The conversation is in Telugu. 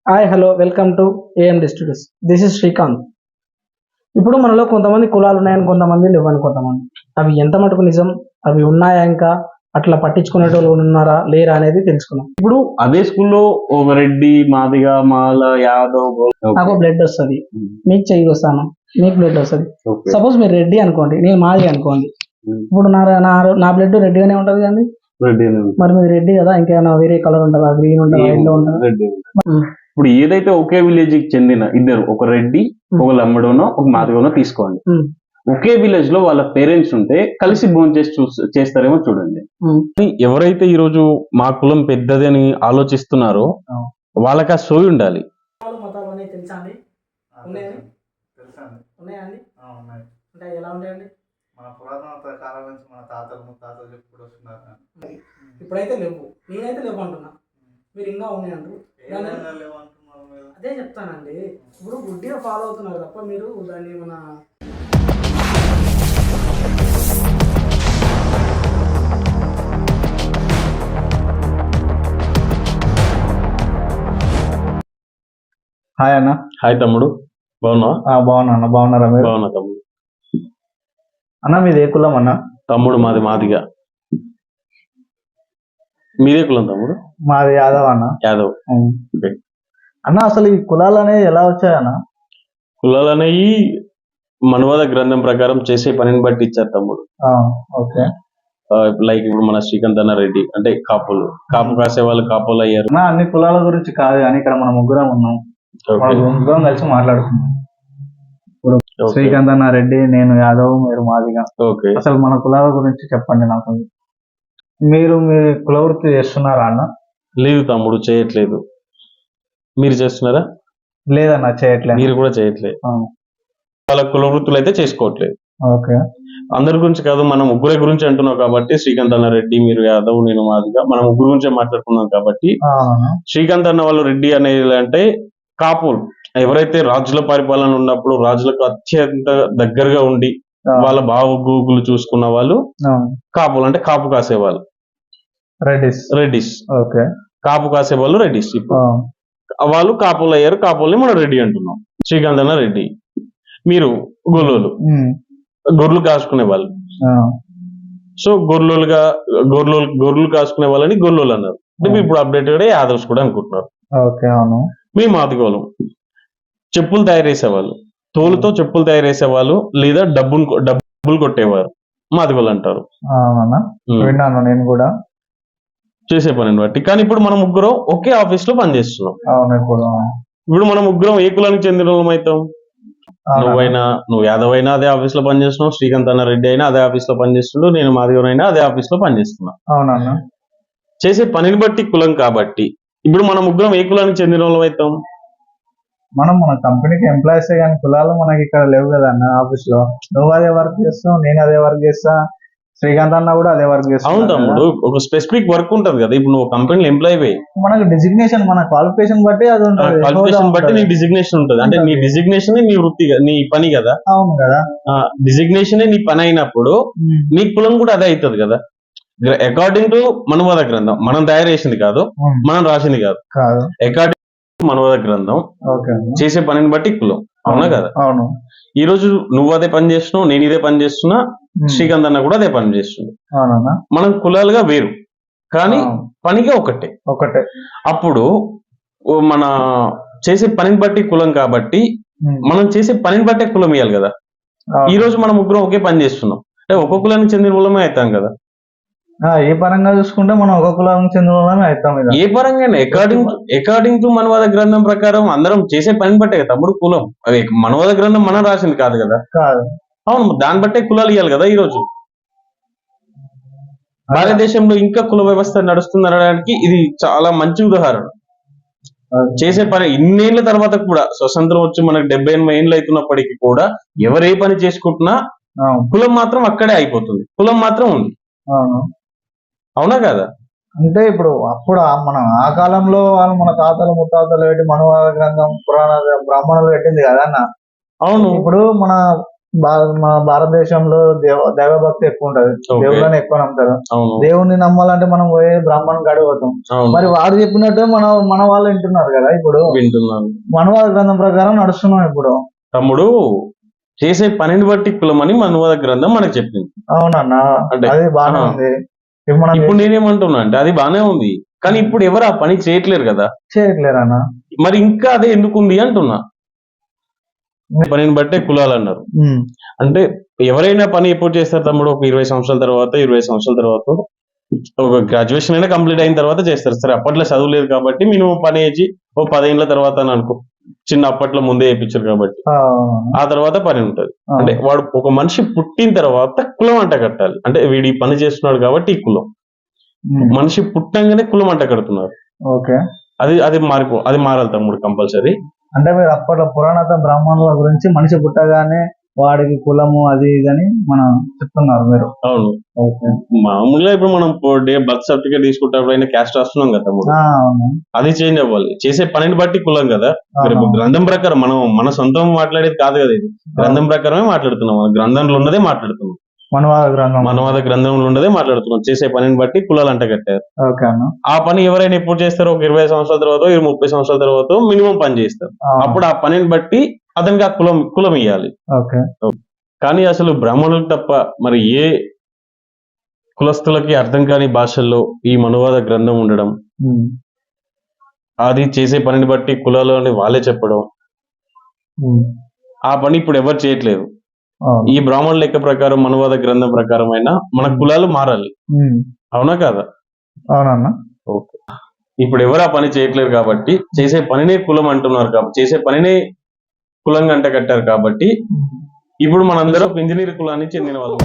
Hi hello welcome to AMD studios. This is Srikanth. ఇప్పుడు మనలో కొంతమంది కులాలు ఉన్నాయని కొంతమంది లేవని కొంతమంది. అవి ఎంత మటుకు నిజం, అవి ఉన్నాయా ఇంకా, అట్లా పట్టించుకునేటోళ్ళు ఉన్నారా లేరా అనేది తెలుసుకుందాం. ఇప్పుడు అదే స్కూల్లో ఒక రెడ్డి, మాదిగ, మాల, యాదవ్ నాకు బ్లడ్ వస్తుంది, మీకు చెయ్యి వస్తాను, మీకు బ్లడ్ వస్తుంది. ఓకే. సపోజ్ మీరు రెడ్డి అనుకోండి, నేను మాది అనుకోండి. ఇప్పుడు నా నా నా బ్లడ్ రెడ్డిగానే ఉంటుంది కానీ రెడ్డి అని ఉంది. మరి మీరు రెడ్డి కదా, ఇంకేమైనా వేరే కలర్ ఉంటుందా, గ్రీన్ ఉంటుందా, ఎల్లో ఉంటుందా? రెడ్డి. ఇప్పుడు ఏదైతే ఒకే విలేజ్ కి చెందిన ఇద్దరు, ఒక రెడ్డి, ఒక లంబడోనో, ఒక మాదిగనో తీసుకోండి. ఒకే విలేజ్ లో వాళ్ళ పేరెంట్స్ ఉంటే కలిసి భోజనం చేసి చేస్తారేమో చూడండి. ఎవరైతే ఈ రోజు మా కులం పెద్దది అని ఆలోచిస్తున్నారో వాళ్ళకి ఆ సోయి ఉండాలి. మతాలు అనేవి తెలుసా అండి? ఉన్నాయండి. అంటే ఎలా ఉంటాయండి? మన పురాతన కాలం నుంచి మన తాతలు ముత్తాతలు చెప్పుడు వస్తున్నారు. ఇప్పుడైతే లేవు, నేనైతే లేవు అంటున్నా, మీరు ఇంకా ఉన్నాయంటారు. అదే చెప్తానండి, ఇప్పుడు గుడ్డిగా ఫాలో అవుతున్నారు తప్ప మీరు దాన్ని మన హాయ్ అన్న. హాయ్ తమ్ముడు, బాగున్నావా? బాగున్నా అన్న. బాగున్నారా మీరు? బాగున్నా తమ్ముడు. అన్న మీది ఏ కులం అన్న? తమ్ముడు మాది మాదిగ. మీదే కులం తమ్ముడు? మాది యాదవ్ అన్న. యాదవ్. అన్న అసలు ఈ కులాలు అనేవి ఎలా వచ్చాయన్న? కులాలు అనేవి మనువాద గ్రంథం ప్రకారం చేసే పనిని బట్టి ఇచ్చారు తమ్ముడు. ఓకే. లైక్ ఇప్పుడు మన శ్రీకాంత్ అన్న రెడ్డి అంటే కాపులు, కాపు కాసే వాళ్ళు కాపులు అయ్యారు. అన్ని కులాల గురించి కాదు కానీ ఇక్కడ మనం ముగ్గురం ఉన్నాం, ముగ్గురం కలిసి మాట్లాడుకున్నాం. ఇప్పుడు శ్రీకాంత్ అన్న రెడ్డి, నేను యాదవ్, మీరు మాదిగా. ఓకే. అసలు మన కులాల గురించి చెప్పండి నాకు. మీరు మీ కుల వృత్తి చేస్తున్నారా అన్న? లేదు తమ్ముడు, చేయట్లేదు. మీరు చేస్తున్నారా? లేదన్న, చేయట్లేదు. మీరు కూడా చేయట్లేదు. వాళ్ళ కుల వృత్తులు అయితే చేసుకోవట్లేదు. ఓకే. అందరి గురించి కాదు, మనం ముగ్గురే గురించి అంటున్నాం కాబట్టి, శ్రీకాంత్ అన్న రెడ్డి, మీరు యాదవ్, నేను మాదిగా, మనం ముగ్గురు గురించే మాట్లాడుకున్నాం కాబట్టి, శ్రీకాంత్ అన్న వాళ్ళు రెడ్డి అనేది అంటే కాపులు, ఎవరైతే రాజుల పరిపాలన ఉన్నప్పుడు రాజులకు అత్యంత దగ్గరగా ఉండి వాళ్ళ బావగూగులు చూసుకున్న వాళ్ళు కాపులు, అంటే కాపు కాసేవాళ్ళు రెడ్డిస్. ఓకే. కాపు కాసేవాళ్ళు రెడ్డిస్. ఇప్పుడు వాళ్ళు కాపులు అయ్యారు, కాపుల్ని మనం రెడ్డి అంటున్నాం. శ్రీకాంత్ అన్న రెడ్డి. మీరు గొల్లోలు, గొర్రెలు కాసుకునే వాళ్ళు. సో గొర్రెలు కాసుకునే వాళ్ళని గొల్లోలు అన్నారు. ఇప్పుడు అప్డేటెడ్ యాదవ్స్ కూడా అనుకుంటున్నారు. ఓకే. అవును. మీ మాదిగోళం చెప్పులు తయారు చేసేవాళ్ళు, తోలుతో చెప్పులు తయారు చేసేవాళ్ళు, లేదా డబ్బులు కొట్టేవారు, మాదిగోళ్ళు అంటారు. విన్నాను నేను కూడా, చేసే పనిని బట్టి. కానీ ఇప్పుడు మనం ముగ్గురం ఒకే ఆఫీస్ లో పనిచేస్తున్నాం. ఇప్పుడు మనం ముగ్గురం ఏ కులానికి చెందిన వాళ్ళం అవుతాం? నువ్వు యాదవ్ అయినా అదే ఆఫీస్ లో పనిచేస్తున్నావు, శ్రీకాంత్ అన్న రెడ్డి అయినా అదే ఆఫీస్ లో పనిచేస్తున్నాడు, నేను మాదిగోనైనా అదే ఆఫీస్ లో పనిచేస్తున్నా. అవునన్నా. చేసే పనిని బట్టి కులం కాబట్టి ఇప్పుడు మనం ముగ్గురం ఏ కులానికి చెందిన వాళ్ళం అవుతాం? మనం మన కంపెనీకి ఎంప్లాయీస్, కానీ కులాలు మనకి ఇక్కడ లేవు కదా అన్న. ఆఫీస్ లో నువ్వు అదే వర్క్ చేస్తావు, నేను అదే వర్క్ చేస్తా, శ్రీకాంత్ అన్న కూడా అదే వర్క్ చేస్తా. అవును తమ్ముడు, ఒక స్పెసిఫిక్ వర్క్ ఉంటది కదా. ఇప్పుడు నువ్వు కంపెనీలో ఎంప్లాయీ, మనకు డిజిగ్నేషన్, మన క్వాలిఫికేషన్ బట్టి అది ఉంటుంది. క్వాలిఫికేషన్ బట్టి నీ డిజిగ్నేషన్ ఉంటుంది. అంటే నీ డిజిగ్నేషన్ నీ వృత్తి, నీ పని కదా. అవును కదా. డిజిగ్నేషన్ నీ పని అయినప్పుడు నీ కులం కూడా అదే అవుతుంది కదా. అకార్డింగ్ టు మనువాద గ్రంథం, మనం తయారు చేసింది కాదు, మనం రాసింది కాదు. అకార్డింగ్ టు మనువాద గ్రంథం చేసే పనిని బట్టి కులం. అవునా కదా? అవును. ఈ రోజు నువ్వు అదే పని చేస్తున్నావు, నేను ఇదే పని చేస్తున్నా, శ్రీకాంత్ అన్న కూడా అదే పని చేస్తుంది. మనం కులాలుగా వేరు కానీ పనిగా ఒకటే. అప్పుడు మన చేసే పనిని బట్టి కులం కాబట్టి మనం చేసే పనిని బట్టే కులం ఇవ్వాలి కదా. ఈ రోజు మనం ముగ్గురం ఒకే పని చేస్తున్నాం అంటే ఒక్కొక్క కులానికి చెందిన కులమే అవుతాం కదా. ఏ పరంగా చూసుకుంటే మనం ఒక కులానికి చెందిన వాళ్ళమే అవుతాం. ఏ పరంగా అకార్డింగ్ టు మనవాద గ్రంథం ప్రకారం అందరం చేసే పని బట్టే కదా తమ్ముడు కులం. అది మనవాద గ్రంథం మనం రాసింది కాదు కదా. అవును, దాన్ని బట్టే కులాలు ఇవ్వాలి కదా. ఈ రోజు భారతదేశంలో ఇంకా కుల వ్యవస్థ నడుస్తుందనడానికి ఇది చాలా మంచి ఉదాహరణ. చేసే పని ఇన్నేళ్ల తర్వాత కూడా, స్వతంత్రం వచ్చి మనకు 70-80 ఏళ్ళు అవుతున్నప్పటికీ కూడా ఎవరే పని చేసుకుంటున్నా కులం మాత్రం అక్కడే అయిపోతుంది, కులం మాత్రం ఉంది. అవునా కదా? అంటే ఇప్పుడు అప్పుడు మనం ఆ కాలంలో వాళ్ళు మన తాతలు ముత్తాతలు పెట్టి మనువాద గ్రంథం, పురాణ, బ్రాహ్మణులు పెట్టింది కదా అన్న. అవును. ఇప్పుడు మన మన భారతదేశంలో దైవభక్తి ఎక్కువ ఉంటది, Okay. దేవుళ్ళని ఎక్కువ నమ్ముతారు. అవును దేవుణ్ణి నమ్మాలంటే మనం పోయే బ్రాహ్మణ్ కాడికి పోతాం. అవును మరి వాడు చెప్పినట్టు మన వాళ్ళు వింటున్నారు కదా. ఇప్పుడు వింటున్నాను. మనవాద గ్రంథం ప్రకారం నడుస్తున్నాం ఇప్పుడు. తమ్ముడు చేసే పనిని బట్టి కులం అని మనువాద గ్రంథం మనకు చెప్పింది. అవునన్న, అంటే అది బాగానే ఆ. ఉంది. ఇప్పుడు మనం ఇప్పుడు నేనేమంటున్నా అంటే అది బానే ఉంది, కానీ ఇప్పుడు ఎవరు ఆ పని చేయట్లేరు కదా, చేయట్లేరన్న. మరి ఇంకా అదే ఎందుకు ఉంది అంటున్నా. పనిని బట్టే కులాలు అన్నారు అంటే ఎవరైనా పని ఎప్పుడు చేస్తారు తమ్ముడు? ఒక 20 సంవత్సరాల తర్వాత 20 సంవత్సరాల తర్వాత ఒక గ్రాడ్యుయేషన్ అయినా కంప్లీట్ అయిన తర్వాత చేస్తారు. సరే అప్పట్లో చదువు లేదు కాబట్టి మినిమం పని వేసి ఓ 10 ఏళ్ళ తర్వాత అని అనుకో, చిన్న అప్పట్లో ముందే వేయించారు కాబట్టి ఆ తర్వాత పని ఉంటది. అంటే వాడు ఒక మనిషి పుట్టిన తర్వాత కులం అంట కట్టాలి. అంటే వీడు ఈ పని చేస్తున్నాడు కాబట్టి ఈ కులం. మనిషి పుట్టంగానే కులం అంట కడుతున్నారు. ఓకే, అది మారాలి తమ్ముడు కంపల్సరీ. అంటే మీరు అప్పట్లో పురాణత బ్రాహ్మణుల గురించి మనిషి పుట్టగానే వాడికి కులము అది ఇది అని మనం చెప్తున్నారు మీరు. అవును, మామూలుగా ఇప్పుడు మనం బర్త్ సర్టిఫికేట్ తీసుకుంటప్పుడు అయినా క్యాస్ట్ రాస్తున్నాం కదా తమ్ముడు, అవును. అది చేంజ్ అవ్వాలి. చేసే పనిని బట్టి కులం కదా. మరి ఇప్పుడు గ్రంథం ప్రకారం మనం మన సొంతం మాట్లాడేది కాదు కదా, ఇది గ్రంథం ప్రకారమే మాట్లాడుతున్నాం. మన గ్రంథంలో ఉన్నదే మాట్లాడుతున్నాం, మనవాద గ్రంథంలో ఉన్నదే మాట్లాడుతున్నాం. చేసే పనిని బట్టి కులాలు అంట కట్టారు. ఓకే అన్న. ఆ పని ఎవరైనా ఎప్పుడు చేస్తారో ఒక 20 సంవత్సరాల తర్వాత 30 సంవత్సరాల తర్వాత మినిమం పని చేస్తారు. అప్పుడు ఆ పనిని బట్టి అతనికి ఆ కులం ఇవ్వాలి. ఓకే, కానీ అసలు బ్రాహ్మణులకు తప్ప మరి ఏ కులస్తులకి అర్థం కాని భాషల్లో ఈ మనువాద గ్రంథం ఉండడం, అది చేసే పనిని బట్టి కులాలు అని వాళ్ళే చెప్పడం, ఆ పని ఇప్పుడు ఎవరు చేయట్లేదు. ఈ బ్రాహ్మణ లెక్క ప్రకారం మనువాద గ్రంథం ప్రకారం అయినా మన కులాలు మారాలి. అవునా కాదా? అవునన్నా. ఓకే, ఇప్పుడు ఎవరు ఆ పని చేయట్లేరు కాబట్టి చేసే పనినే కులం అంటున్నారు కాబట్టి, చేసే పనినే కులంగా అంట కట్టారు కాబట్టి ఇప్పుడు మనందరం ఇంజనీర్ కులానికి చెందిన వాళ్ళు.